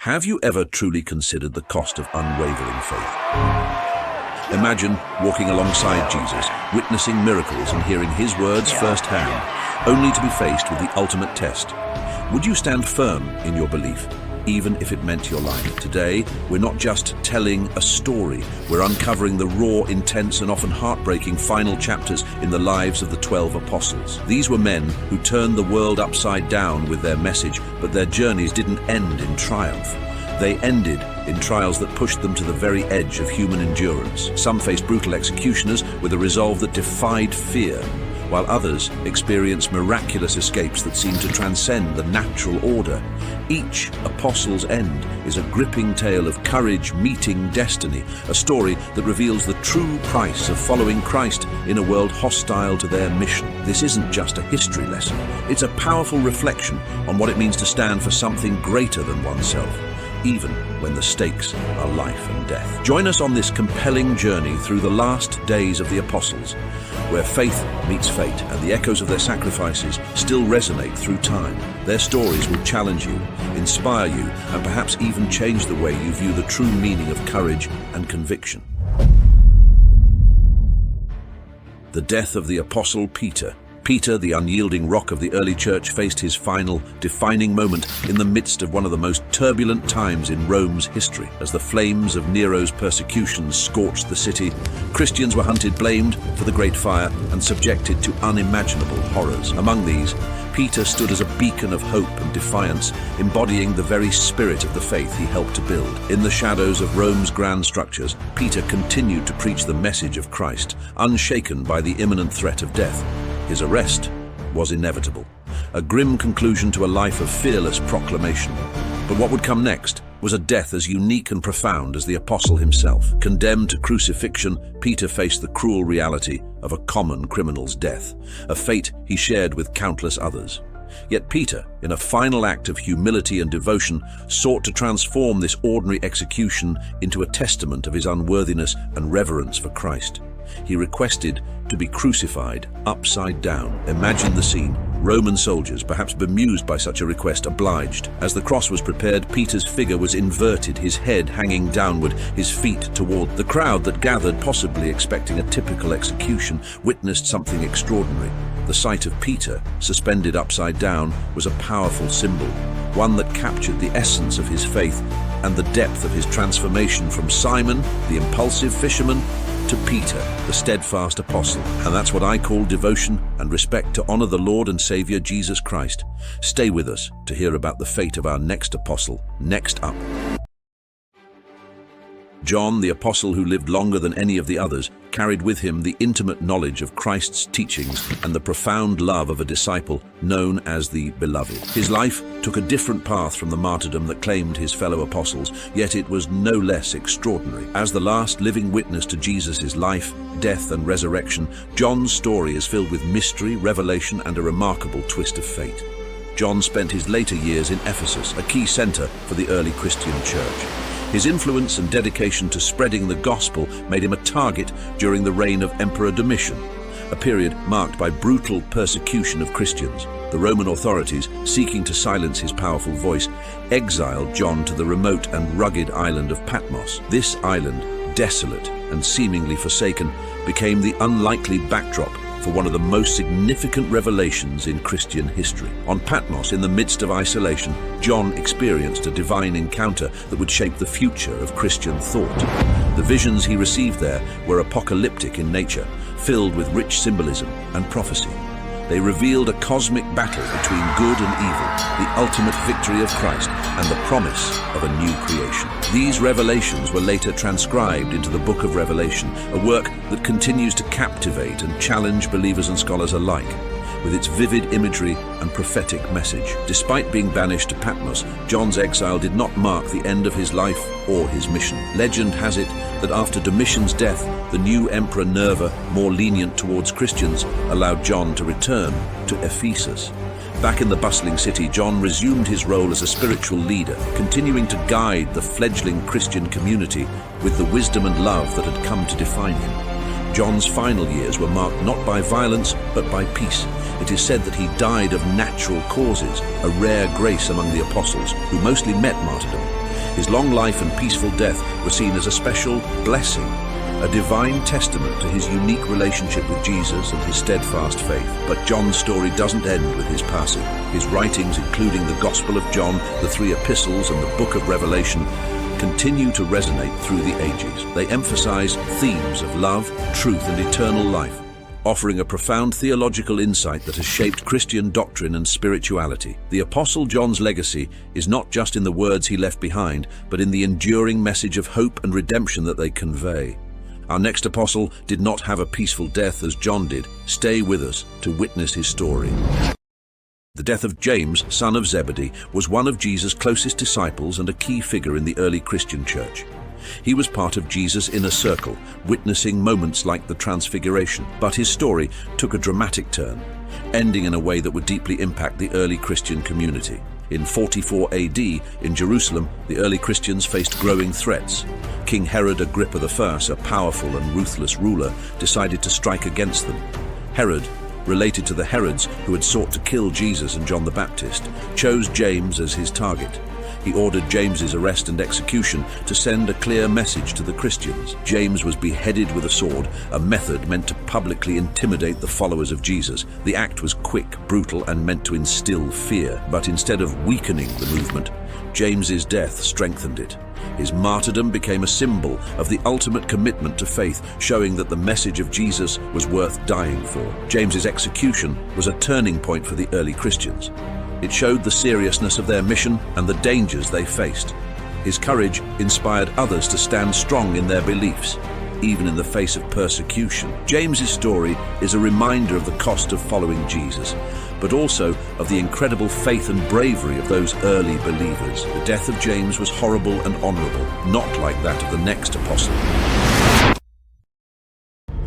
Have you ever truly considered the cost of unwavering faith? Imagine walking alongside Jesus, witnessing miracles and hearing his words firsthand, only to be faced with the ultimate test. Would you stand firm in your belief, even if it meant your life? Today, we're not just telling a story, we're uncovering the raw, intense, and often heartbreaking final chapters in the lives of the 12 apostles. These were men who turned the world upside down with their message, but their journeys didn't end in triumph. They ended in trials that pushed them to the very edge of human endurance. Some faced brutal executioners with a resolve that defied fear, while others experienced miraculous escapes that seemed to transcend the natural order. Each apostle's end is a gripping tale of courage meeting destiny, a story that reveals the true price of following Christ in a world hostile to their mission. This isn't just a history lesson, it's a powerful reflection on what it means to stand for something greater than oneself, even when the stakes are life and death. Join us on this compelling journey through the last days of the apostles, where faith meets fate and the echoes of their sacrifices still resonate through time. Their stories will challenge you, inspire you, and perhaps even change the way you view the true meaning of courage and conviction. The death of the apostle Peter. Peter, the unyielding rock of the early church, faced his final, defining moment in the midst of one of the most turbulent times in Rome's history. As the flames of Nero's persecutions scorched the city, Christians were hunted, blamed for the Great Fire, and subjected to unimaginable horrors. Among these, Peter stood as a beacon of hope and defiance, embodying the very spirit of the faith he helped to build. In the shadows of Rome's grand structures, Peter continued to preach the message of Christ, unshaken by the imminent threat of death. His arrest was inevitable, a grim conclusion to a life of fearless proclamation. But what would come next was a death as unique and profound as the apostle himself. Condemned to crucifixion, Peter faced the cruel reality of a common criminal's death, a fate he shared with countless others. Yet Peter, in a final act of humility and devotion, sought to transform this ordinary execution into a testament of his unworthiness and reverence for Christ. He requested to be crucified upside down. Imagine the scene. Roman soldiers, perhaps bemused by such a request, obliged. As the cross was prepared, Peter's figure was inverted, his head hanging downward, his feet toward. The crowd that gathered, possibly expecting a typical execution, witnessed something extraordinary. The sight of Peter, suspended upside down, was a powerful symbol, one that captured the essence of his faith and the depth of his transformation from Simon, the impulsive fisherman, to Peter, the steadfast apostle. And that's what I call devotion and respect to honor the Lord and Savior Jesus Christ. Stay with us to hear about the fate of our next apostle. Next up, John, the apostle who lived longer than any of the others, carried with him the intimate knowledge of Christ's teachings and the profound love of a disciple known as the Beloved. His life took a different path from the martyrdom that claimed his fellow apostles, yet it was no less extraordinary. As the last living witness to Jesus' life, death, and resurrection, John's story is filled with mystery, revelation, and a remarkable twist of fate. John spent his later years in Ephesus, a key center for the early Christian church. His influence and dedication to spreading the gospel made him a target during the reign of Emperor Domitian, a period marked by brutal persecution of Christians. The Roman authorities, seeking to silence his powerful voice, exiled John to the remote and rugged island of Patmos. This island, desolate and seemingly forsaken, became the unlikely backdrop for one of the most significant revelations in Christian history. On Patmos, in the midst of isolation, John experienced a divine encounter that would shape the future of Christian thought. The visions he received there were apocalyptic in nature, filled with rich symbolism and prophecy. They revealed a cosmic battle between good and evil, the ultimate victory of Christ, and the promise of a new creation. These revelations were later transcribed into the Book of Revelation, a work that continues to captivate and challenge believers and scholars alike, with its vivid imagery and prophetic message. Despite being banished to Patmos, John's exile did not mark the end of his life or his mission. Legend has it that after Domitian's death, the new Emperor Nerva, more lenient towards Christians, allowed John to return to Ephesus. Back in the bustling city, John resumed his role as a spiritual leader, continuing to guide the fledgling Christian community with the wisdom and love that had come to define him. John's final years were marked not by violence, but by peace. It is said that he died of natural causes, a rare grace among the apostles, who mostly met martyrdom. His long life and peaceful death were seen as a special blessing, a divine testament to his unique relationship with Jesus and his steadfast faith. But John's story doesn't end with his passing. His writings, including the Gospel of John, the 3 epistles, and the book of Revelation, continue to resonate through the ages. They emphasize themes of love, truth, and eternal life, offering a profound theological insight that has shaped Christian doctrine and spirituality. The Apostle John's legacy is not just in the words he left behind, but in the enduring message of hope and redemption that they convey. Our next apostle did not have a peaceful death as John did. Stay with us to witness his story. The death of James, son of Zebedee, was one of Jesus' closest disciples and a key figure in the early Christian church. He was part of Jesus' inner circle, witnessing moments like the Transfiguration. But his story took a dramatic turn, ending in a way that would deeply impact the early Christian community. In 44 AD, in Jerusalem, the early Christians faced growing threats. King Herod Agrippa I, a powerful and ruthless ruler, decided to strike against them. Herod, related to the Herods who had sought to kill Jesus and John the Baptist, chose James as his target. He ordered James's arrest and execution to send a clear message to the Christians. James was beheaded with a sword, a method meant to publicly intimidate the followers of Jesus. The act was quick, brutal, and meant to instill fear. But instead of weakening the movement, James's death strengthened it. His martyrdom became a symbol of the ultimate commitment to faith, showing that the message of Jesus was worth dying for. James's execution was a turning point for the early Christians. It showed the seriousness of their mission and the dangers they faced. His courage inspired others to stand strong in their beliefs, even in the face of persecution. James's story is a reminder of the cost of following Jesus, but also of the incredible faith and bravery of those early believers. The death of James was horrible and honorable, not like that of the next apostle.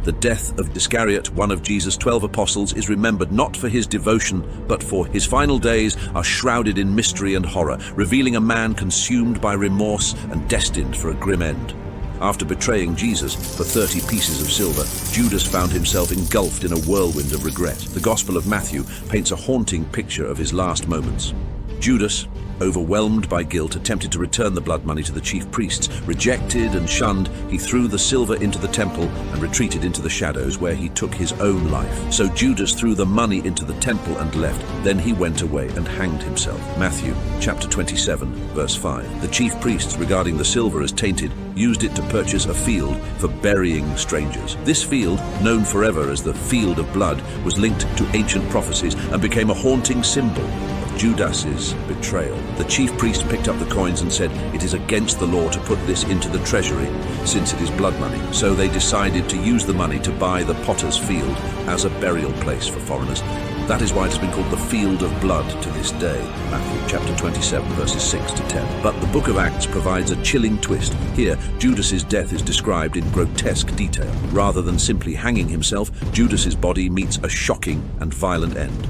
The death of Iscariot, one of Jesus' 12 apostles, is remembered not for his devotion, but for his final days are shrouded in mystery and horror, revealing a man consumed by remorse and destined for a grim end. After betraying Jesus for 30 pieces of silver, Judas found himself engulfed in a whirlwind of regret. The Gospel of Matthew paints a haunting picture of his last moments. Judas, overwhelmed by guilt, attempted to return the blood money to the chief priests. Rejected and shunned, he threw the silver into the temple and retreated into the shadows, where he took his own life. So Judas threw the money into the temple and left. Then he went away and hanged himself. Matthew chapter 27, verse 5. The chief priests, regarding the silver as tainted, used it to purchase a field for burying strangers. This field, known forever as the Field of Blood, was linked to ancient prophecies and became a haunting symbol of Judas's betrayal. The chief priest picked up the coins and said, "It is against the law to put this into the treasury, since it is blood money." So they decided to use the money to buy the potter's field as a burial place for foreigners. That is why it has been called the Field of Blood to this day. Matthew chapter 27, verses 6 to 10. But the book of Acts provides a chilling twist. Here, Judas's death is described in grotesque detail. Rather than simply hanging himself, Judas's body meets a shocking and violent end.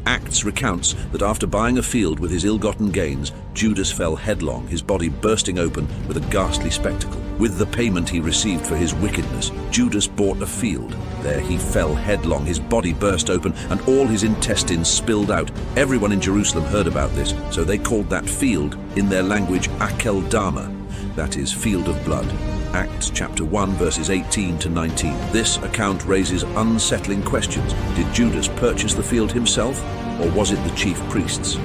Acts recounts that after buying a field with his ill-gotten gains, Judas fell headlong, his body bursting open with a ghastly spectacle. With the payment he received for his wickedness, Judas bought a field. There he fell headlong, his body burst open, and all his intestines spilled out. Everyone in Jerusalem heard about this, so they called that field, in their language, Akeldama, that is, field of blood. Acts chapter 1, verses 18 to 19. This account raises unsettling questions. Did Judas purchase the field himself, or was it the chief priests?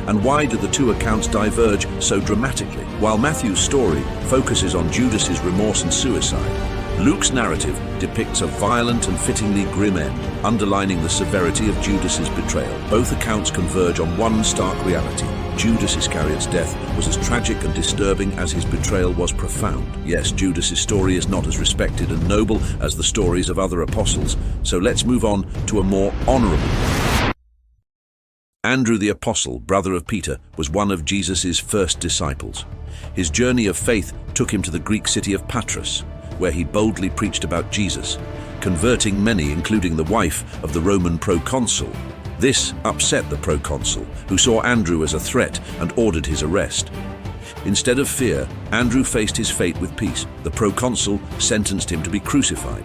And why did the two accounts diverge so dramatically? While Matthew's story focuses on Judas's remorse and suicide, Luke's narrative depicts a violent and fittingly grim end, underlining the severity of Judas's betrayal. Both accounts converge on one stark reality. Judas Iscariot's death was as tragic and disturbing as his betrayal was profound. Yes, Judas's story is not as respected and noble as the stories of other apostles, so let's move on to a more honorable one. Andrew the Apostle, brother of Peter, was one of Jesus' first disciples. His journey of faith took him to the Greek city of Patras, where he boldly preached about Jesus, converting many, including the wife of the Roman proconsul. This upset the proconsul, who saw Andrew as a threat and ordered his arrest. Instead of fear, Andrew faced his fate with peace. The proconsul sentenced him to be crucified.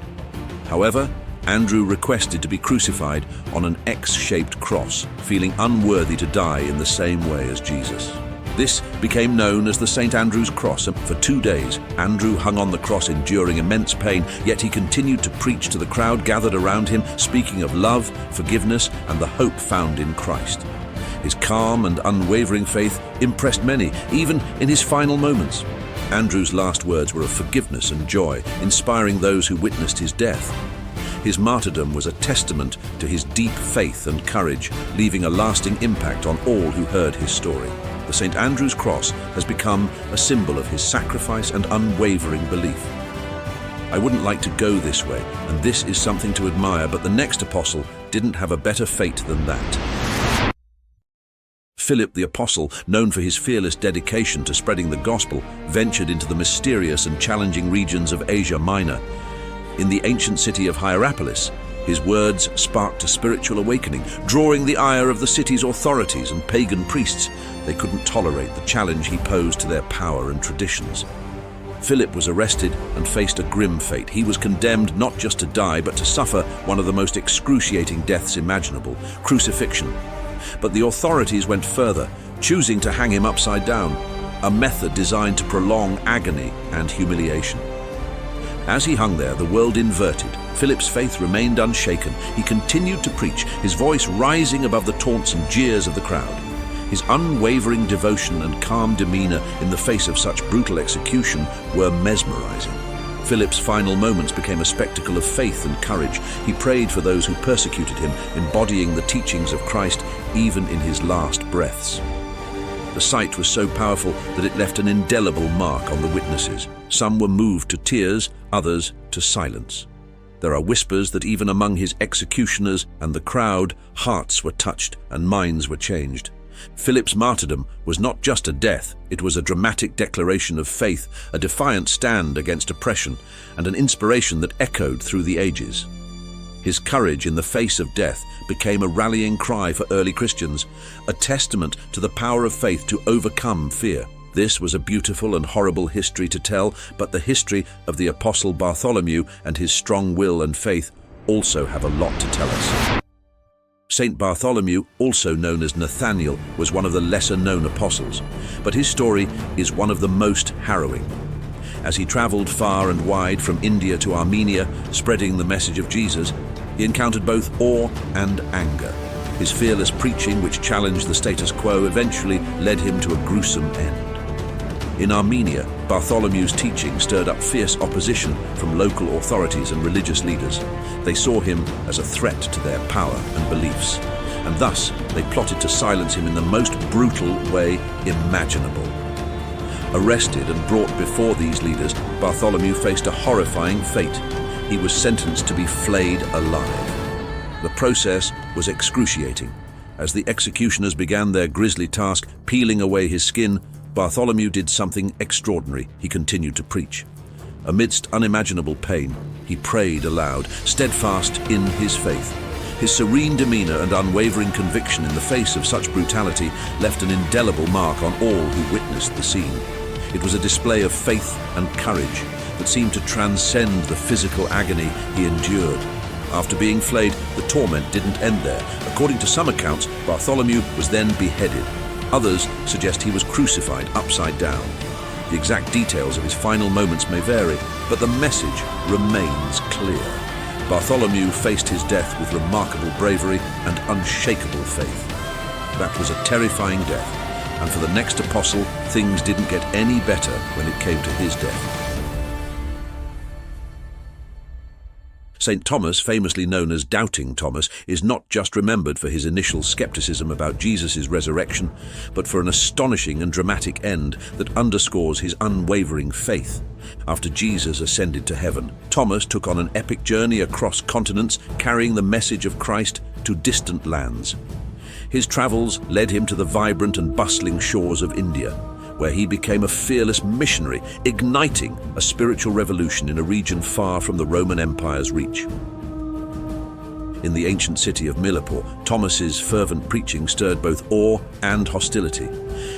However, Andrew requested to be crucified on an X-shaped cross, feeling unworthy to die in the same way as Jesus. This became known as the St. Andrew's Cross, and for 2 days, Andrew hung on the cross enduring immense pain, yet he continued to preach to the crowd gathered around him, speaking of love, forgiveness, and the hope found in Christ. His calm and unwavering faith impressed many, even in his final moments. Andrew's last words were of forgiveness and joy, inspiring those who witnessed his death. His martyrdom was a testament to his deep faith and courage, leaving a lasting impact on all who heard his story. The St. Andrew's Cross has become a symbol of his sacrifice and unwavering belief. I wouldn't like to go this way, and this is something to admire, but the next apostle didn't have a better fate than that. Philip the Apostle, known for his fearless dedication to spreading the gospel, ventured into the mysterious and challenging regions of Asia Minor. In the ancient city of Hierapolis, his words sparked a spiritual awakening, drawing the ire of the city's authorities and pagan priests. They couldn't tolerate the challenge he posed to their power and traditions. Philip was arrested and faced a grim fate. He was condemned not just to die, but to suffer one of the most excruciating deaths imaginable, crucifixion. But the authorities went further, choosing to hang him upside down, a method designed to prolong agony and humiliation. As he hung there, the world inverted. Philip's faith remained unshaken. He continued to preach, his voice rising above the taunts and jeers of the crowd. His unwavering devotion and calm demeanor in the face of such brutal execution were mesmerizing. Philip's final moments became a spectacle of faith and courage. He prayed for those who persecuted him, embodying the teachings of Christ even in his last breaths. The sight was so powerful that it left an indelible mark on the witnesses. Some were moved to tears, others to silence. There are whispers that even among his executioners and the crowd, hearts were touched and minds were changed. Philip's martyrdom was not just a death, it was a dramatic declaration of faith, a defiant stand against oppression, and an inspiration that echoed through the ages. His courage in the face of death became a rallying cry for early Christians, a testament to the power of faith to overcome fear. This was a beautiful and horrible history to tell, but the history of the Apostle Bartholomew and his strong will and faith also have a lot to tell us. Saint Bartholomew, also known as Nathaniel, was one of the lesser-known apostles, but his story is one of the most harrowing. As he traveled far and wide from India to Armenia, spreading the message of Jesus, he encountered both awe and anger. His fearless preaching, which challenged the status quo, eventually led him to a gruesome end. In Armenia, Bartholomew's teaching stirred up fierce opposition from local authorities and religious leaders. They saw him as a threat to their power and beliefs, and thus they plotted to silence him in the most brutal way imaginable. Arrested and brought before these leaders, Bartholomew faced a horrifying fate. He was sentenced to be flayed alive. The process was excruciating. As the executioners began their grisly task, peeling away his skin, Bartholomew did something extraordinary. He continued to preach. Amidst unimaginable pain, he prayed aloud, steadfast in his faith. His serene demeanor and unwavering conviction in the face of such brutality left an indelible mark on all who witnessed the scene. It was a display of faith and courage that seemed to transcend the physical agony he endured. After being flayed, the torment didn't end there. According to some accounts, Bartholomew was then beheaded. Others suggest he was crucified upside down. The exact details of his final moments may vary, but the message remains clear. Bartholomew faced his death with remarkable bravery and unshakable faith. That was a terrifying death, and for the next apostle, things didn't get any better when it came to his death. St. Thomas, famously known as Doubting Thomas, is not just remembered for his initial skepticism about Jesus' resurrection, but for an astonishing and dramatic end that underscores his unwavering faith. After Jesus ascended to heaven, Thomas took on an epic journey across continents, carrying the message of Christ to distant lands. His travels led him to the vibrant and bustling shores of India, where he became a fearless missionary, igniting a spiritual revolution in a region far from the Roman Empire's reach. In the ancient city of Millipore, Thomas's fervent preaching stirred both awe and hostility.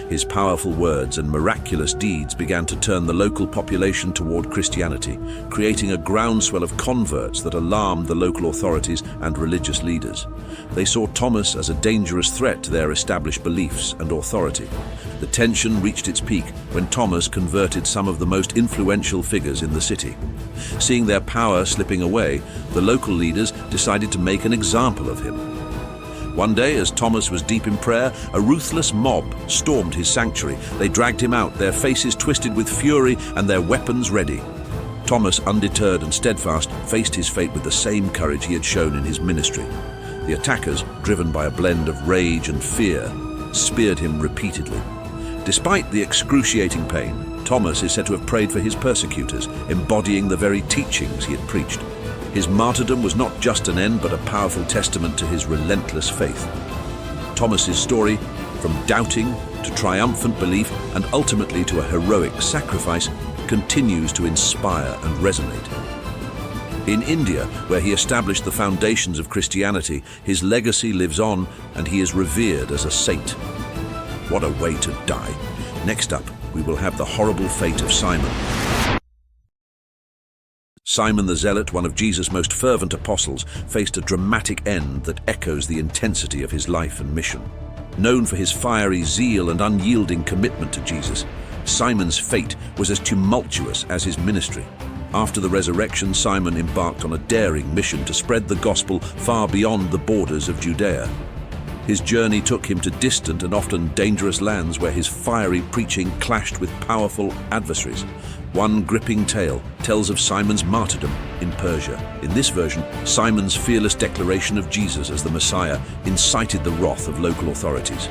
His powerful words and miraculous deeds began to turn the local population toward Christianity, creating a groundswell of converts that alarmed the local authorities and religious leaders. They saw Thomas as a dangerous threat to their established beliefs and authority. The tension reached its peak when Thomas converted some of the most influential figures in the city. Seeing their power slipping away, the local leaders decided to make an example of him. One day, as Thomas was deep in prayer, a ruthless mob stormed his sanctuary. They dragged him out, their faces twisted with fury and their weapons ready. Thomas, undeterred and steadfast, faced his fate with the same courage he had shown in his ministry. The attackers, driven by a blend of rage and fear, speared him repeatedly. Despite the excruciating pain, Thomas is said to have prayed for his persecutors, embodying the very teachings he had preached. His martyrdom was not just an end, but a powerful testament to his relentless faith. Thomas's story, from doubting to triumphant belief and ultimately to a heroic sacrifice, continues to inspire and resonate. In India, where he established the foundations of Christianity, his legacy lives on and he is revered as a saint. What a way to die. Next up, we will have the horrible fate of Simon. Simon the Zealot, one of Jesus' most fervent apostles, faced a dramatic end that echoes the intensity of his life and mission. Known for his fiery zeal and unyielding commitment to Jesus, Simon's fate was as tumultuous as his ministry. After the resurrection, Simon embarked on a daring mission to spread the gospel far beyond the borders of Judea. His journey took him to distant and often dangerous lands where his fiery preaching clashed with powerful adversaries. One gripping tale tells of Simon's martyrdom in Persia. In this version, Simon's fearless declaration of Jesus as the Messiah incited the wrath of local authorities.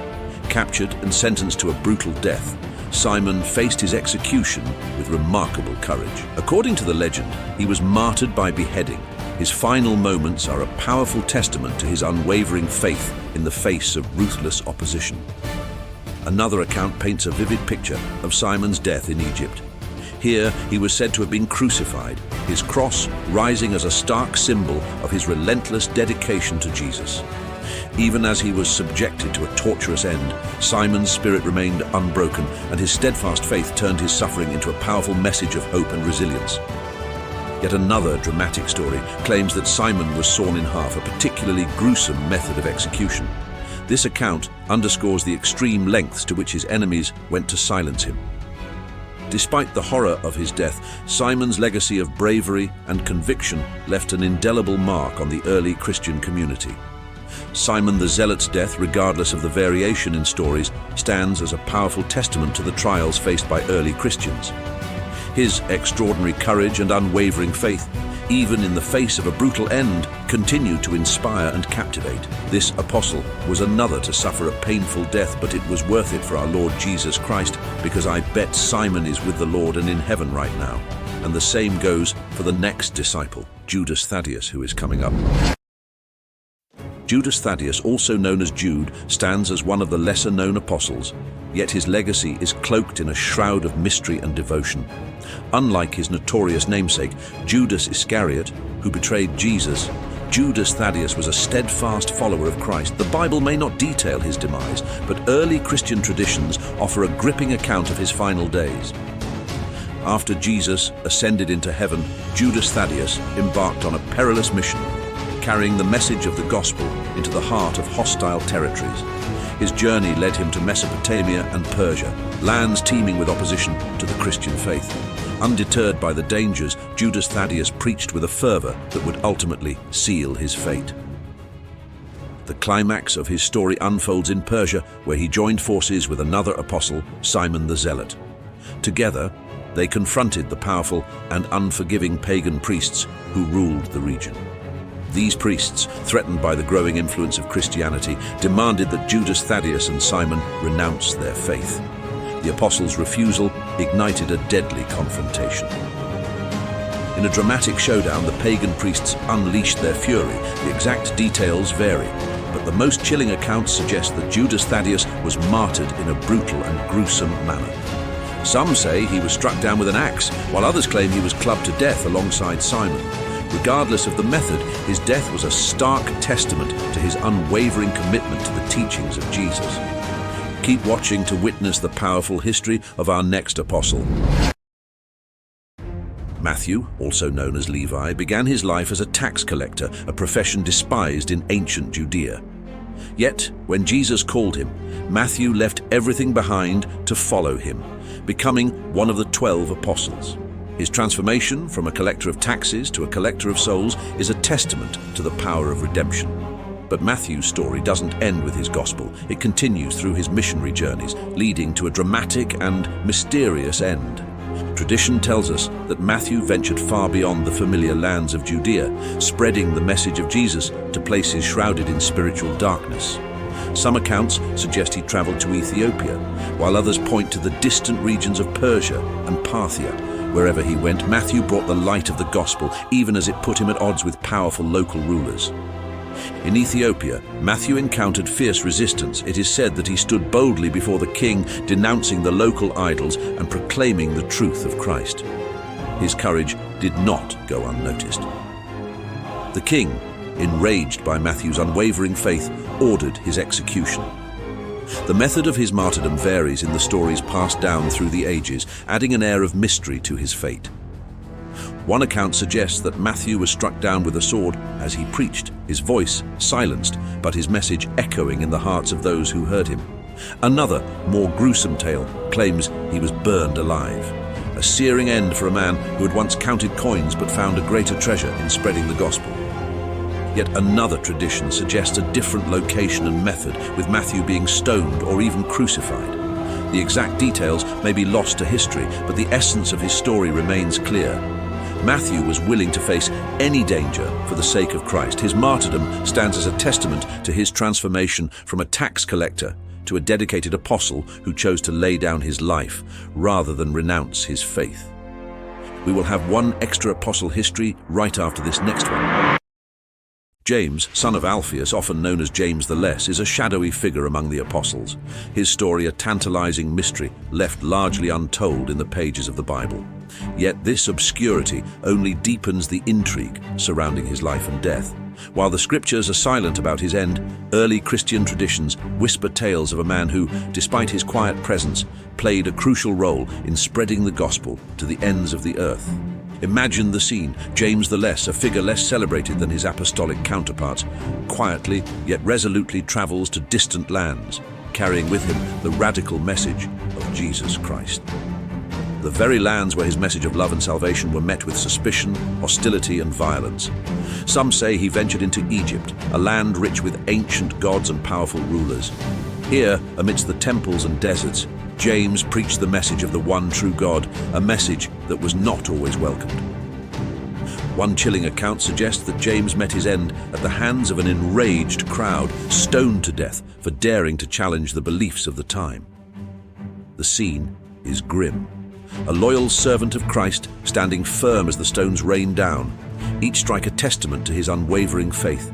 Captured and sentenced to a brutal death, Simon faced his execution with remarkable courage. According to the legend, he was martyred by beheading. His final moments are a powerful testament to his unwavering faith in the face of ruthless opposition. Another account paints a vivid picture of Simon's death in Egypt. Here, he was said to have been crucified, his cross rising as a stark symbol of his relentless dedication to Jesus. Even as he was subjected to a torturous end, Simon's spirit remained unbroken, and his steadfast faith turned his suffering into a powerful message of hope and resilience. Yet another dramatic story claims that Simon was sawn in half, a particularly gruesome method of execution. This account underscores the extreme lengths to which his enemies went to silence him. Despite the horror of his death, Simon's legacy of bravery and conviction left an indelible mark on the early Christian community. Simon the Zealot's death, regardless of the variation in stories, stands as a powerful testament to the trials faced by early Christians. His extraordinary courage and unwavering faith, even in the face of a brutal end, continued to inspire and captivate. This apostle was another to suffer a painful death, but it was worth it for our Lord Jesus Christ, because I bet Simon is with the Lord and in heaven right now. And the same goes for the next disciple, Judas Thaddeus, who is coming up. Judas Thaddeus, also known as Jude, stands as one of the lesser-known apostles, yet his legacy is cloaked in a shroud of mystery and devotion. Unlike his notorious namesake, Judas Iscariot, who betrayed Jesus, Judas Thaddeus was a steadfast follower of Christ. The Bible may not detail his demise, but early Christian traditions offer a gripping account of his final days. After Jesus ascended into heaven, Judas Thaddeus embarked on a perilous mission, carrying the message of the gospel into the heart of hostile territories. His journey led him to Mesopotamia and Persia, lands teeming with opposition to the Christian faith. Undeterred by the dangers, Judas Thaddeus preached with a fervor that would ultimately seal his fate. The climax of his story unfolds in Persia, where he joined forces with another apostle, Simon the Zealot. Together, they confronted the powerful and unforgiving pagan priests who ruled the region. These priests, threatened by the growing influence of Christianity, demanded that Judas Thaddeus and Simon renounce their faith. The apostles' refusal ignited a deadly confrontation. In a dramatic showdown, the pagan priests unleashed their fury. The exact details vary, but the most chilling accounts suggest that Judas Thaddeus was martyred in a brutal and gruesome manner. Some say he was struck down with an axe, while others claim he was clubbed to death alongside Simon. Regardless of the method, his death was a stark testament to his unwavering commitment to the teachings of Jesus. Keep watching to witness the powerful history of our next apostle. Matthew, also known as Levi, began his life as a tax collector, a profession despised in ancient Judea. Yet, when Jesus called him, Matthew left everything behind to follow him, becoming one of the 12 apostles. His transformation from a collector of taxes to a collector of souls is a testament to the power of redemption. But Matthew's story doesn't end with his gospel. It continues through his missionary journeys, leading to a dramatic and mysterious end. Tradition tells us that Matthew ventured far beyond the familiar lands of Judea, spreading the message of Jesus to places shrouded in spiritual darkness. Some accounts suggest he traveled to Ethiopia, while others point to the distant regions of Persia and Parthia. Wherever he went, Matthew brought the light of the gospel, even as it put him at odds with powerful local rulers. In Ethiopia, Matthew encountered fierce resistance. It is said that he stood boldly before the king, denouncing the local idols and proclaiming the truth of Christ. His courage did not go unnoticed. The king, enraged by Matthew's unwavering faith, ordered his execution. The method of his martyrdom varies in the stories passed down through the ages, adding an air of mystery to his fate. One account suggests that Matthew was struck down with a sword as he preached, his voice silenced, but his message echoing in the hearts of those who heard him. Another, more gruesome tale claims he was burned alive. A searing end for a man who had once counted coins but found a greater treasure in spreading the gospel. Yet another tradition suggests a different location and method, with Matthew being stoned or even crucified. The exact details may be lost to history, but the essence of his story remains clear. Matthew was willing to face any danger for the sake of Christ. His martyrdom stands as a testament to his transformation from a tax collector to a dedicated apostle who chose to lay down his life rather than renounce his faith. We will have one extra apostle history right after this next one. James, son of Alphaeus, often known as James the Less, is a shadowy figure among the apostles. His story a tantalizing mystery left largely untold in the pages of the Bible. Yet this obscurity only deepens the intrigue surrounding his life and death. While the scriptures are silent about his end, early Christian traditions whisper tales of a man who, despite his quiet presence, played a crucial role in spreading the gospel to the ends of the earth. Imagine the scene: James the Less, a figure less celebrated than his apostolic counterparts, quietly yet resolutely travels to distant lands, carrying with him the radical message of Jesus Christ. The very lands where his message of love and salvation were met with suspicion, hostility, and violence. Some say he ventured into Egypt, a land rich with ancient gods and powerful rulers. Here, amidst the temples and deserts, James preached the message of the one true God, a message that was not always welcomed. One chilling account suggests that James met his end at the hands of an enraged crowd, stoned to death for daring to challenge the beliefs of the time. The scene is grim. A loyal servant of Christ standing firm as the stones rain down, each strike a testament to his unwavering faith.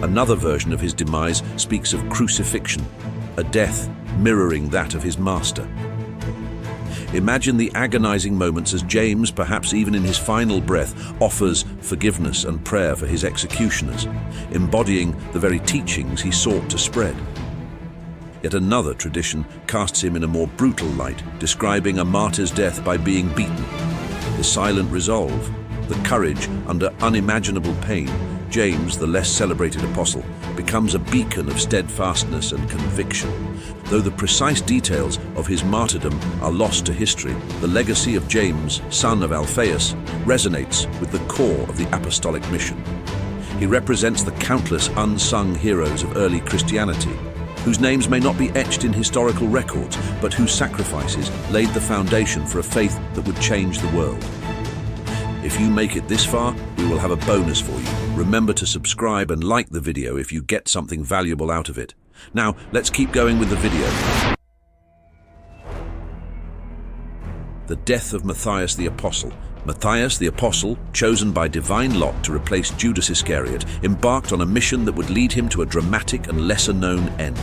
Another version of his demise speaks of crucifixion, a death mirroring that of his master. Imagine the agonizing moments as James, perhaps even in his final breath, offers forgiveness and prayer for his executioners, embodying the very teachings he sought to spread. Yet another tradition casts him in a more brutal light, describing a martyr's death by being beaten. The silent resolve, the courage under unimaginable pain, James, the less celebrated apostle, becomes a beacon of steadfastness and conviction. Though the precise details of his martyrdom are lost to history, the legacy of James, son of Alphaeus, resonates with the core of the apostolic mission. He represents the countless unsung heroes of early Christianity, whose names may not be etched in historical records, but whose sacrifices laid the foundation for a faith that would change the world. If you make it this far, we will have a bonus for you. Remember to subscribe and like the video if you get something valuable out of it. Now, let's keep going with the video. The death of Matthias the Apostle. Matthias the Apostle, chosen by divine lot to replace Judas Iscariot, embarked on a mission that would lead him to a dramatic and lesser-known end.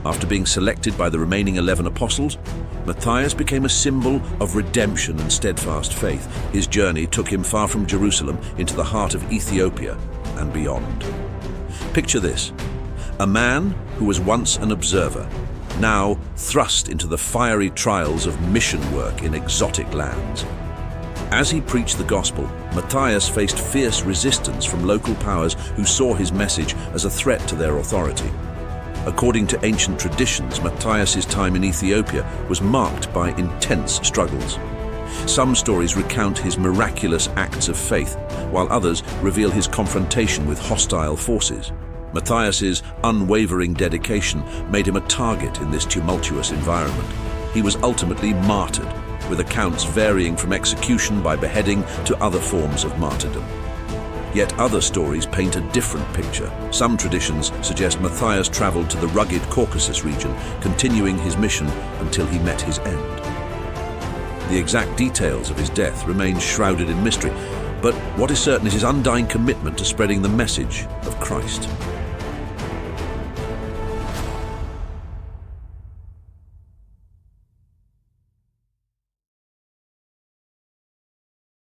After being selected by the remaining 11 apostles, Matthias became a symbol of redemption and steadfast faith. His journey took him far from Jerusalem into the heart of Ethiopia and beyond. Picture this: a man who was once an observer, now thrust into the fiery trials of mission work in exotic lands. As he preached the gospel, Matthias faced fierce resistance from local powers who saw his message as a threat to their authority. According to ancient traditions, Matthias's time in Ethiopia was marked by intense struggles. Some stories recount his miraculous acts of faith, while others reveal his confrontation with hostile forces. Matthias's unwavering dedication made him a target in this tumultuous environment. He was ultimately martyred, with accounts varying from execution by beheading to other forms of martyrdom. Yet other stories paint a different picture. Some traditions suggest Matthias traveled to the rugged Caucasus region, continuing his mission until he met his end. The exact details of his death remain shrouded in mystery, but what is certain is his undying commitment to spreading the message of Christ.